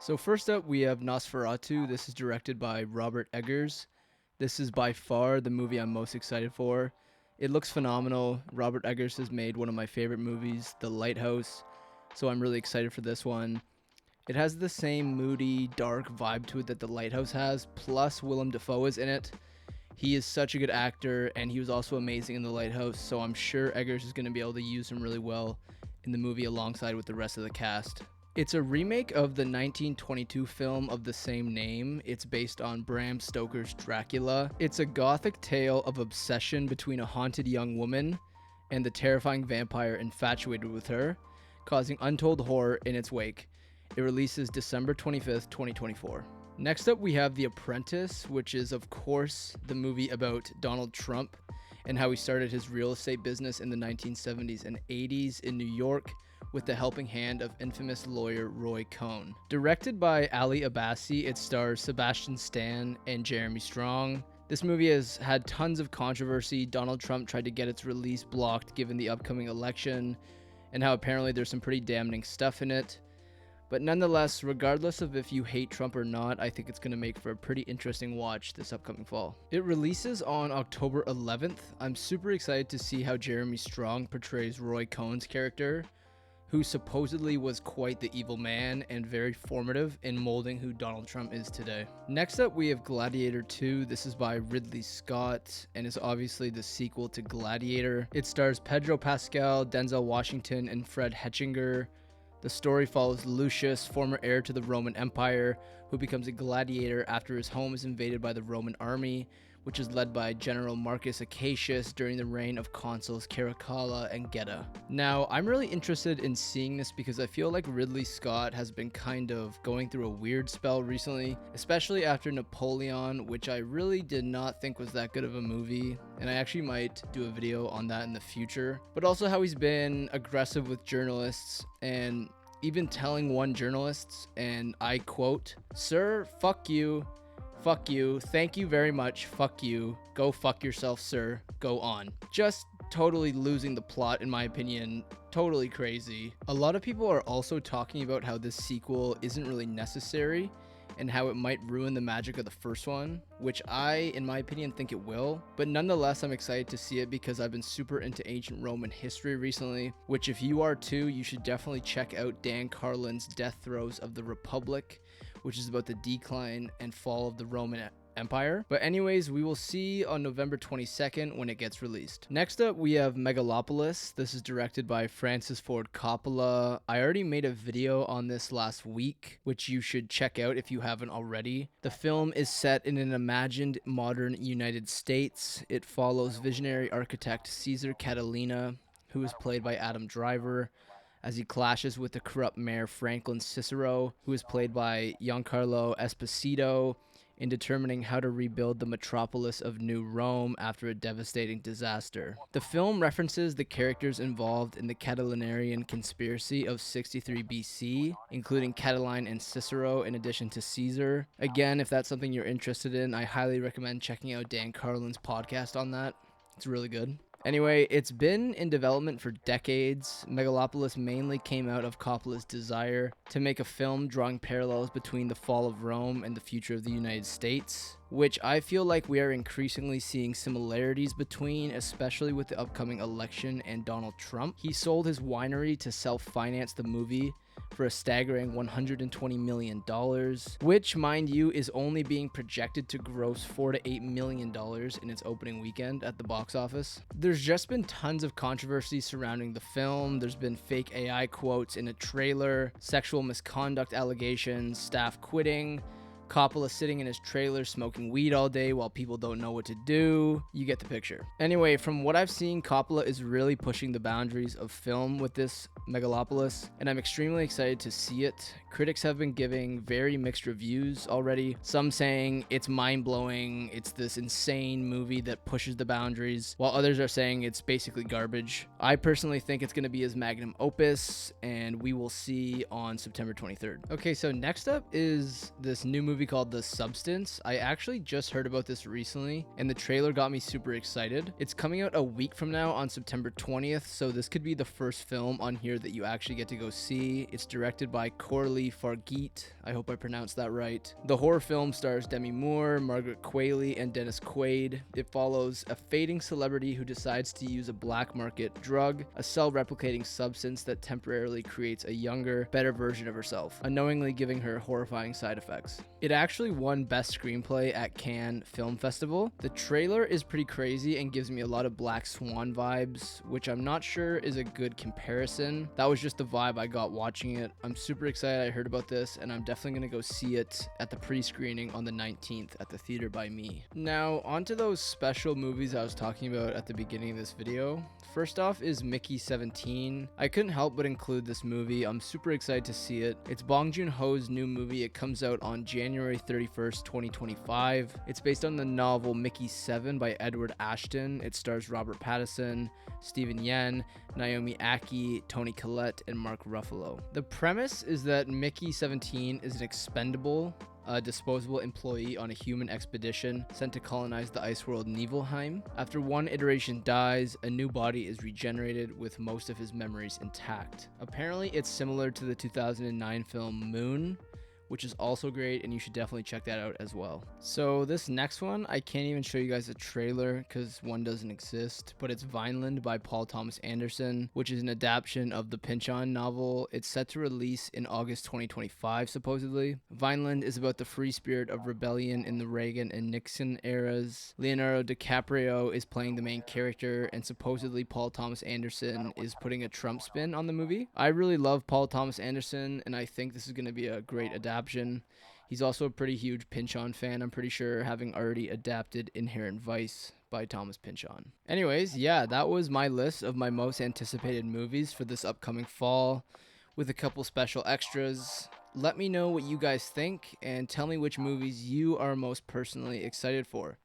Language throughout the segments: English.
So first up, we have Nosferatu. This is directed by Robert Eggers. This is by far the movie I'm most excited for. It looks phenomenal. Robert Eggers has made one of my favorite movies, The Lighthouse, so I'm really excited for this one. It has the same moody, dark vibe to it that The Lighthouse has, plus Willem Dafoe is in it. He is such a good actor, and he was also amazing in The Lighthouse, so I'm sure Eggers is going to be able to use him really well in the movie alongside with the rest of the cast. It's a remake of the 1922 film of the same name. It's based on Bram Stoker's Dracula. It's a gothic tale of obsession between a haunted young woman and the terrifying vampire infatuated with her, causing untold horror in its wake. It releases December 25th, 2024. Next up, we have The Apprentice, which is, of course, the movie about Donald Trump and how he started his real estate business in the 1970s and 80s in New York with the helping hand of infamous lawyer Roy Cohn. Directed by Ali Abbasi, it stars Sebastian Stan and Jeremy Strong. This movie has had tons of controversy. Donald Trump tried to get its release blocked given the upcoming election, and how apparently there's some pretty damning stuff in it. But nonetheless, regardless of if you hate Trump or not, I think it's going to make for a pretty interesting watch this upcoming fall. It releases on October 11th. I'm super excited to see how Jeremy Strong portrays Roy Cohn's character, who supposedly was quite the evil man and very formative in molding who Donald Trump is today. Next up, we have Gladiator 2. This is by Ridley Scott and is obviously the sequel to Gladiator. It stars Pedro Pascal, Denzel Washington, and Fred Hetchinger. The story follows Lucius, former heir to the Roman Empire, who becomes a gladiator after his home is invaded by the Roman army, which is led by General Marcus Acacius during the reign of consuls Caracalla and Geta. Now, I'm really interested in seeing this because I feel like Ridley Scott has been kind of going through a weird spell recently, especially after Napoleon, which I really did not think was that good of a movie, and I actually might do a video on that in the future. But also how he's been aggressive with journalists and even telling one journalist, and I quote, "Sir, fuck you. Fuck you. Thank you very much. Fuck you. Go fuck yourself, sir. Go on." Just totally losing the plot, in my opinion. Totally crazy. A lot of people are also talking about how this sequel isn't really necessary and how it might ruin the magic of the first one, which I, in my opinion, think it will. But nonetheless, I'm excited to see it because I've been super into ancient Roman history recently, which if you are too, you should definitely check out Dan Carlin's Death Throes of the Republic, which is about the decline and fall of the Roman Empire. But anyways, we will see on November 22nd when it gets released. Next up, we have Megalopolis. This is directed by Francis Ford Coppola. I already made a video on this last week, which you should check out if you haven't already. The film is set in an imagined modern United States. It follows visionary architect Caesar Catalina, who is played by Adam Driver, as he clashes with the corrupt mayor Franklin Cicero, who is played by Giancarlo Esposito, in determining how to rebuild the metropolis of New Rome after a devastating disaster. The film references the characters involved in the Catilinarian conspiracy of 63 BC, including Catiline and Cicero, in addition to Caesar. Again, if that's something you're interested in, I highly recommend checking out Dan Carlin's podcast on that. It's really good. Anyway, it's been in development for decades. Megalopolis mainly came out of Coppola's desire to make a film drawing parallels between the fall of Rome and the future of the United States, which I feel like we are increasingly seeing similarities between, especially with the upcoming election and Donald Trump. He sold his winery to self-finance the movie for a staggering $120 million, which, mind you, is only being projected to gross $4 to $8 million in its opening weekend at the box office. There's just been tons of controversy surrounding the film. There's been fake AI quotes in a trailer, sexual misconduct allegations, staff quitting, Coppola sitting in his trailer smoking weed all day while people don't know what to do. You get the picture. Anyway, from what I've seen, Coppola is really pushing the boundaries of film with this Megalopolis, and I'm extremely excited to see it. Critics have been giving very mixed reviews already. Some saying it's mind-blowing, it's this insane movie that pushes the boundaries, while others are saying it's basically garbage. I personally think it's going to be his magnum opus, and we will see on September 23rd. Okay, so next up is this new movie movie called The Substance. I actually just heard about this recently, and the trailer got me super excited. It's coming out a week from now on September 20th, so this could be the first film on here that you actually get to go see. It's directed by Coralie Fargeat. I hope I pronounced that right. The horror film stars Demi Moore, Margaret Qualley, and Dennis Quaid. It follows a fading celebrity who decides to use a black market drug, a cell-replicating substance that temporarily creates a younger, better version of herself, unknowingly giving her horrifying side effects. It actually won Best Screenplay at Cannes Film Festival. The trailer is pretty crazy and gives me a lot of Black Swan vibes, which I'm not sure is a good comparison. That was just the vibe I got watching it. I'm super excited I heard about this, and I'm definitely gonna go see it at the pre-screening on the 19th at the Theater by Me. Now, onto those special movies I was talking about at the beginning of this video. First off is Mickey 17. I couldn't help but include this movie. I'm super excited to see it. It's Bong Joon-ho's new movie. It comes out on January 31st, 2025. It's based on the novel Mickey 7 by Edward Ashton. It stars Robert Pattinson, Steven Yeun, Naomi Ackie, Toni Collette, and Mark Ruffalo. The premise is that Mickey 17 is an expendable, disposable employee on a human expedition sent to colonize the ice world Niflheim. After one iteration dies, a new body is regenerated with most of his memories intact. Apparently, it's similar to the 2009 film Moon, which is also great, and you should definitely check that out as well. So this next one, I can't even show you guys a trailer because one doesn't exist, but it's Vineland by Paul Thomas Anderson, which is an adaptation of the Pynchon novel. It's set to release in August 2025, supposedly. Vineland is about the free spirit of rebellion in the Reagan and Nixon eras. Leonardo DiCaprio is playing the main character, and supposedly Paul Thomas Anderson is putting a Trump spin on the movie. I really love Paul Thomas Anderson, and I think this is going to be a great adaptation. He's also a pretty huge Pynchon fan, I'm pretty sure, having already adapted Inherent Vice by Thomas Pynchon. Anyways, yeah, that was my list of my most anticipated movies for this upcoming fall, with a couple special extras. Let me know what you guys think, and tell me which movies you are most personally excited for.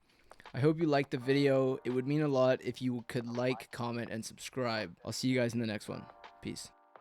I hope you liked the video. It would mean a lot if you could like, comment, and subscribe. I'll see you guys in the next one. Peace.